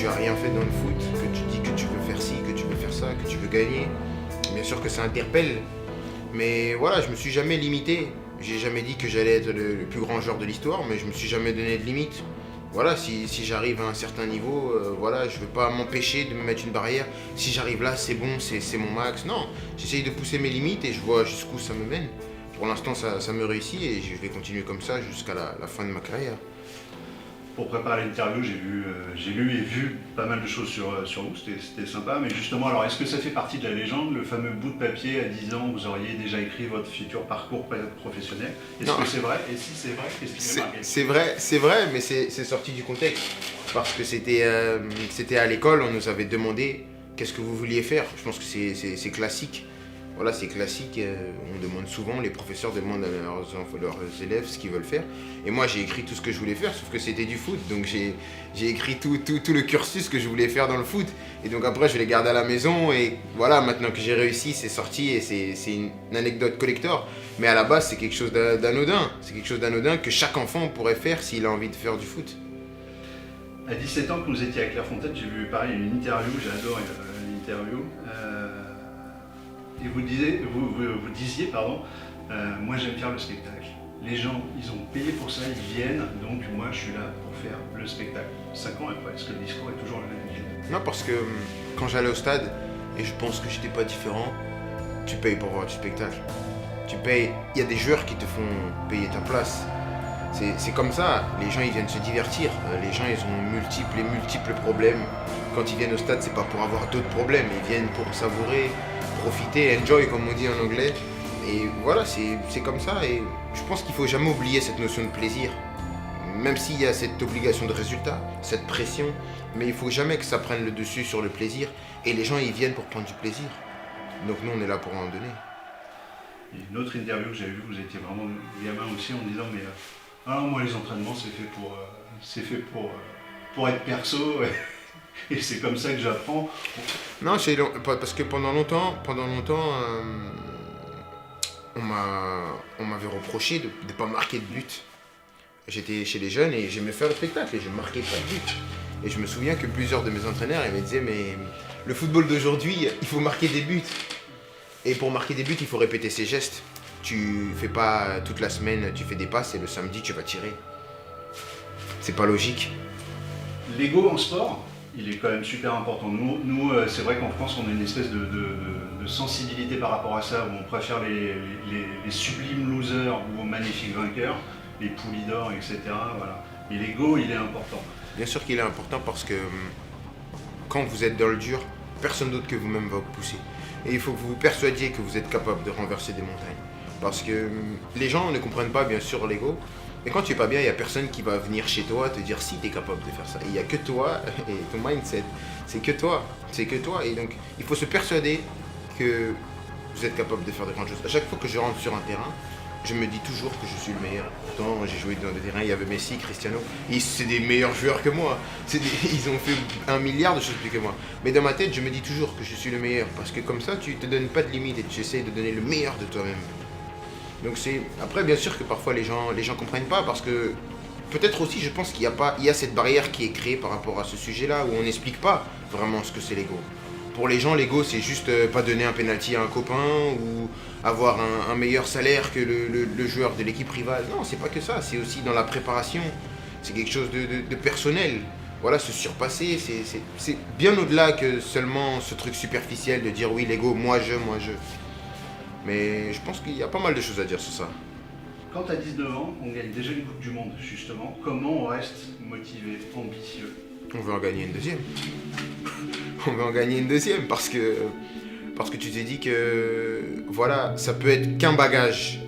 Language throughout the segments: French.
as rien fait dans le foot, que tu dis que tu veux faire ci, que tu veux faire ça, que tu veux gagner, bien sûr que ça interpelle. Mais voilà, je me suis jamais limité. J'ai jamais dit que j'allais être le plus grand joueur de l'histoire, mais je me suis jamais donné de limite. Voilà, si j'arrive à un certain niveau, voilà, je ne veux pas m'empêcher de me mettre une barrière. Si j'arrive là, c'est bon, c'est mon max. Non, j'essaye de pousser mes limites et je vois jusqu'où ça me mène. Pour l'instant, ça me réussit et je vais continuer comme ça jusqu'à la fin de ma carrière. Pour préparer l'interview, j'ai lu et vu pas mal de choses sur vous, c'était sympa. Mais justement, alors est-ce que ça fait partie de la légende, le fameux bout de papier à 10 ans, vous auriez déjà écrit votre futur parcours professionnel? Est-ce que c'est vrai? Et si c'est vrai, qu'est-ce qui vous marque? C'est vrai, mais c'est sorti du contexte. Parce que c'était à l'école, on nous avait demandé qu'est-ce que vous vouliez faire. Je pense que c'est classique. Voilà, c'est classique, on demande souvent, les professeurs demandent à leurs élèves ce qu'ils veulent faire. Et moi, j'ai écrit tout ce que je voulais faire, sauf que c'était du foot. Donc j'ai écrit tout le cursus que je voulais faire dans le foot. Et donc après, je l'ai gardé à la maison. Et voilà, maintenant que j'ai réussi, c'est sorti et c'est une anecdote collector. Mais à la base, c'est quelque chose d'anodin. C'est quelque chose d'anodin que chaque enfant pourrait faire s'il a envie de faire du foot. À 17 ans, quand vous étiez à Clairefontaine, j'ai vu pareil une interview, j'adore l'interview. Et vous disiez, moi j'aime faire le spectacle. Les gens, ils ont payé pour ça, ils viennent, donc moi je suis là pour faire le spectacle. 5 ans après, est-ce que le discours est toujours le même? Non, parce que quand j'allais au stade, et je pense que j'étais pas différent, tu payes pour voir du spectacle. Tu payes, il y a des joueurs qui te font payer ta place. C'est comme ça, les gens ils viennent se divertir, les gens ils ont multiples problèmes. Quand ils viennent au stade, c'est pas pour avoir d'autres problèmes, ils viennent pour savourer, profiter, enjoy comme on dit en anglais. Et voilà, c'est comme ça et je pense qu'il faut jamais oublier cette notion de plaisir. Même s'il y a cette obligation de résultat, cette pression, mais il faut jamais que ça prenne le dessus sur le plaisir. Et les gens ils viennent pour prendre du plaisir. Donc nous on est là pour en donner. Et une autre interview que j'avais vue, vous étiez vraiment gamin aussi en disant mais moi les entraînements c'est fait pour être perso et c'est comme ça que j'apprends. Non, parce que pendant longtemps, on m'avait reproché de ne pas marquer de but. J'étais chez les jeunes et j'aimais faire le spectacle et je ne marquais pas de but. Et je me souviens que plusieurs de mes entraîneurs ils me disaient mais le football d'aujourd'hui, il faut marquer des buts. Et pour marquer des buts, il faut répéter ses gestes. Tu fais pas toute la semaine, tu fais des passes et le samedi tu vas tirer. C'est pas logique. L'ego en sport, il est quand même super important. Nous c'est vrai qu'en France, on a une espèce de sensibilité par rapport à ça, où on préfère les sublimes losers ou aux magnifiques vainqueurs, les poulies d'or, etc. Voilà. Et l'ego, il est important. Bien sûr qu'il est important parce que quand vous êtes dans le dur, personne d'autre que vous-même va vous pousser. Et il faut que vous vous persuadiez que vous êtes capable de renverser des montagnes. Parce que les gens ne comprennent pas bien sûr l'ego. Et quand tu es pas bien, il n'y a personne qui va venir chez toi te dire si tu es capable de faire ça. Il n'y a que toi et ton mindset. C'est que toi. C'est que toi. Et donc, il faut se persuader que vous êtes capable de faire de grandes choses. À chaque fois que je rentre sur un terrain, je me dis toujours que je suis le meilleur. Pourtant, j'ai joué dans des terrains, il y avait Messi, Cristiano. C'est des meilleurs joueurs que moi. Ils ont fait 1 milliard de choses plus que moi. Mais dans ma tête, je me dis toujours que je suis le meilleur. Parce que comme ça, tu te donnes pas de limites et tu essayes de donner le meilleur de toi-même. Donc après, bien sûr que parfois les gens comprennent pas parce que peut-être aussi, je pense qu'il y a cette barrière qui est créée par rapport à ce sujet-là où on n'explique pas vraiment ce que c'est l'ego. Pour les gens, l'ego, c'est juste pas donner un penalty à un copain ou avoir un meilleur salaire que le joueur de l'équipe rivale. Non, c'est pas que ça. C'est aussi dans la préparation. C'est quelque chose de personnel. Voilà, se surpasser, c'est bien au-delà que seulement ce truc superficiel de dire oui, l'ego, moi je. Mais je pense qu'il y a pas mal de choses à dire sur ça. Quand tu as 19 ans, on gagne déjà une Coupe du Monde, justement. Comment on reste motivé, ambitieux? On veut en gagner une deuxième. On veut en gagner une deuxième parce que tu t'es dit que voilà, ça peut être qu'un bagage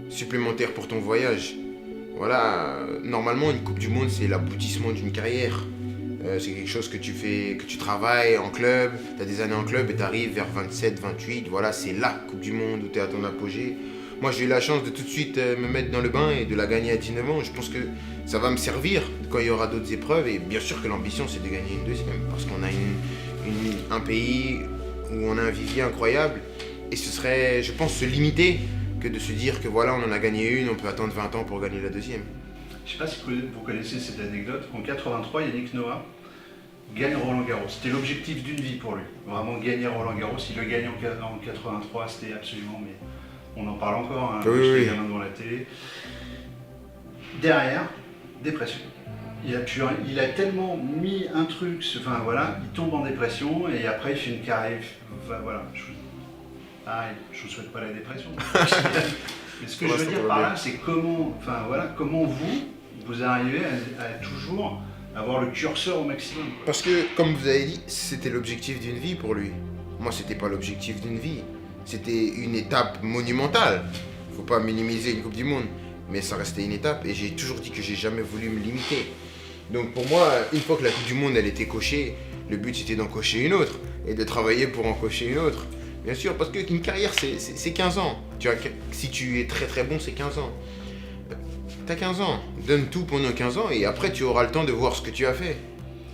supplémentaire pour ton voyage. Voilà, normalement une Coupe du Monde c'est l'aboutissement d'une carrière. C'est quelque chose que tu fais, que tu travailles en club, tu as des années en club et tu arrives vers 27, 28, voilà, c'est la Coupe du Monde où tu es à ton apogée. Moi j'ai eu la chance de tout de suite me mettre dans le bain et de la gagner à 19 ans. Je pense que ça va me servir quand il y aura d'autres épreuves et bien sûr que l'ambition c'est de gagner une deuxième parce qu'on a un pays où on a un vivier incroyable et ce serait, je pense, se limiter que de se dire que voilà, on en a gagné une, on peut attendre 20 ans pour gagner la deuxième. Je ne sais pas si vous connaissez cette anecdote. En 83, Yannick Noah gagne Roland Garros. C'était l'objectif d'une vie pour lui. Vraiment gagner Roland Garros. Il le gagne en 83, c'était absolument, mais on en parle encore, hein, Oui. gamin devant la télé. Derrière, dépression. Il a tellement mis un truc, enfin voilà, il tombe en dépression et après il fait une carrière. Voilà, je vous souhaite pas la dépression. Mais ce que je veux dire par là, c'est comment vous arrivez à toujours avoir le curseur au maximum. Quoi. Parce que, comme vous avez dit, c'était l'objectif d'une vie pour lui. Moi, c'était pas l'objectif d'une vie. C'était une étape monumentale. Faut pas minimiser une Coupe du Monde. Mais ça restait une étape et j'ai toujours dit que j'ai jamais voulu me limiter. Donc pour moi, une fois que la Coupe du Monde elle était cochée, le but c'était d'en cocher une autre et de travailler pour en cocher une autre. Bien sûr, parce qu'une carrière c'est 15 ans. Si tu es très très bon, c'est 15 ans. T'as 15 ans, donne tout pendant 15 ans et après tu auras le temps de voir ce que tu as fait.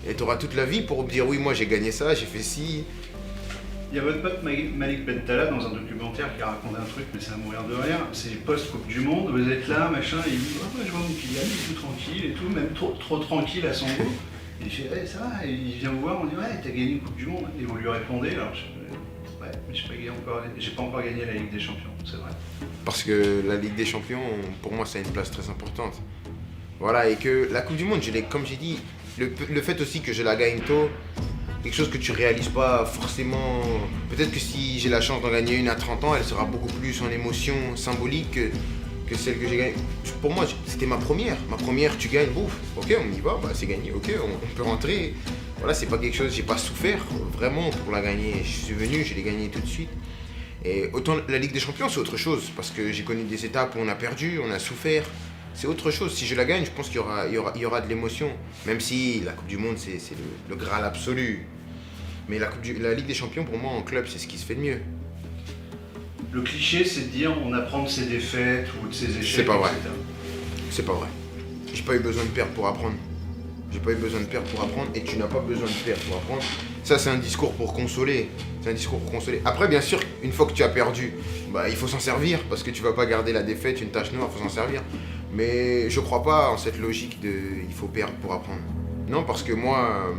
Et tu auras toute la vie pour dire oui, moi j'ai gagné ça, j'ai fait ci. Il y a votre pote Malik Bentala dans un documentaire qui raconte un truc, mais c'est à mourir de rire. C'est post-Coupe du Monde, vous êtes là, machin, et il dit oh, je vois mon Kylian, il est tout tranquille et tout, même trop tranquille à son goût. Et il fait hey, ça va, et il vient vous voir, on dit ouais, t'as gagné une Coupe du Monde. Et vous lui répondez, alors ouais, mais j'ai pas encore gagné la Ligue des Champions, c'est vrai. Parce que la Ligue des Champions, pour moi, ça a une place très importante. Voilà, et que la Coupe du Monde, comme j'ai dit, le fait aussi que je la gagne tôt, quelque chose que tu réalises pas forcément. Peut-être que si j'ai la chance d'en gagner une à 30 ans, elle sera beaucoup plus en émotion symbolique que celle que j'ai gagnée. Pour moi, c'était ma première. Ma première, tu gagnes, bouf, ok, on y va, bah, c'est gagné, ok, on peut rentrer. Voilà, c'est pas quelque chose, j'ai pas souffert vraiment pour la gagner. Je suis venu, je l'ai gagnée tout de suite. Et autant la Ligue des Champions, c'est autre chose, parce que j'ai connu des étapes où on a perdu, on a souffert. C'est autre chose. Si je la gagne, je pense qu'il y aura de l'émotion. Même si la Coupe du Monde, c'est le Graal absolu. Mais la Ligue des Champions, pour moi, en club, c'est ce qui se fait de mieux. Le cliché, c'est de dire on apprend de ses défaites ou de ses échecs. C'est pas vrai. etc. C'est pas vrai. J'ai pas eu besoin de perdre pour apprendre. J'ai pas eu besoin de perdre pour apprendre et tu n'as pas besoin de perdre pour apprendre. Ça, c'est un discours pour consoler. C'est un discours pour consoler. Après, bien sûr, une fois que tu as perdu, bah, il faut s'en servir parce que tu vas pas garder la défaite, une tache noire, il faut s'en servir. Mais je crois pas en cette logique de il faut perdre pour apprendre. Non, parce que moi,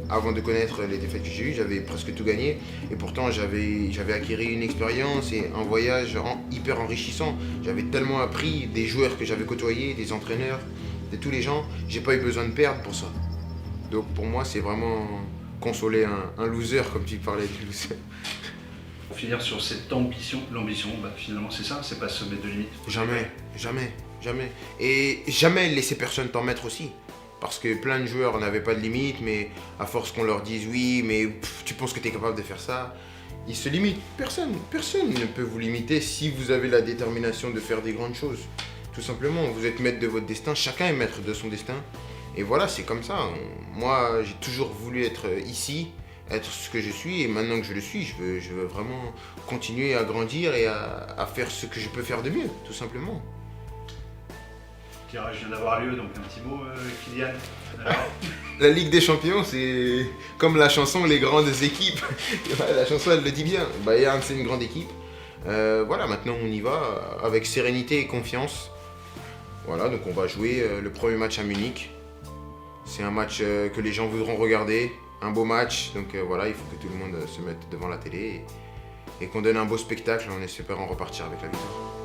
avant de connaître les défaites que j'ai eues, j'avais presque tout gagné. Et pourtant, j'avais acquis une expérience et un voyage hyper enrichissant. J'avais tellement appris des joueurs que j'avais côtoyés, des entraîneurs, de tous les gens. J'ai pas eu besoin de perdre pour ça. Donc pour moi, c'est vraiment consoler un loser, comme tu parlais de loser. Pour finir sur cette ambition, l'ambition, bah, finalement c'est ça, c'est pas se mettre de limite. Jamais. Et jamais laisser personne t'en mettre aussi. Parce que plein de joueurs n'avaient pas de limite, mais à force qu'on leur dise oui, mais tu penses que tu es capable de faire ça, ils se limitent. Personne ne peut vous limiter si vous avez la détermination de faire des grandes choses. Tout simplement, vous êtes maître de votre destin, chacun est maître de son destin. Et voilà, c'est comme ça. Moi, j'ai toujours voulu être ici, être ce que je suis, et maintenant que je le suis, je veux vraiment continuer à grandir et à faire ce que je peux faire de mieux, tout simplement. Le tirage vient d'avoir lieu, donc un petit mot, Kylian. Alors, La Ligue des Champions, c'est comme la chanson Les Grandes Équipes. La chanson, elle le dit bien. Bayern, c'est une grande équipe. Voilà, maintenant on y va avec sérénité et confiance. Voilà, donc on va jouer le premier match à Munich. C'est un match que les gens voudront regarder, un beau match. Donc voilà, il faut que tout le monde se mette devant la télé et qu'on donne un beau spectacle en espérant repartir avec la victoire.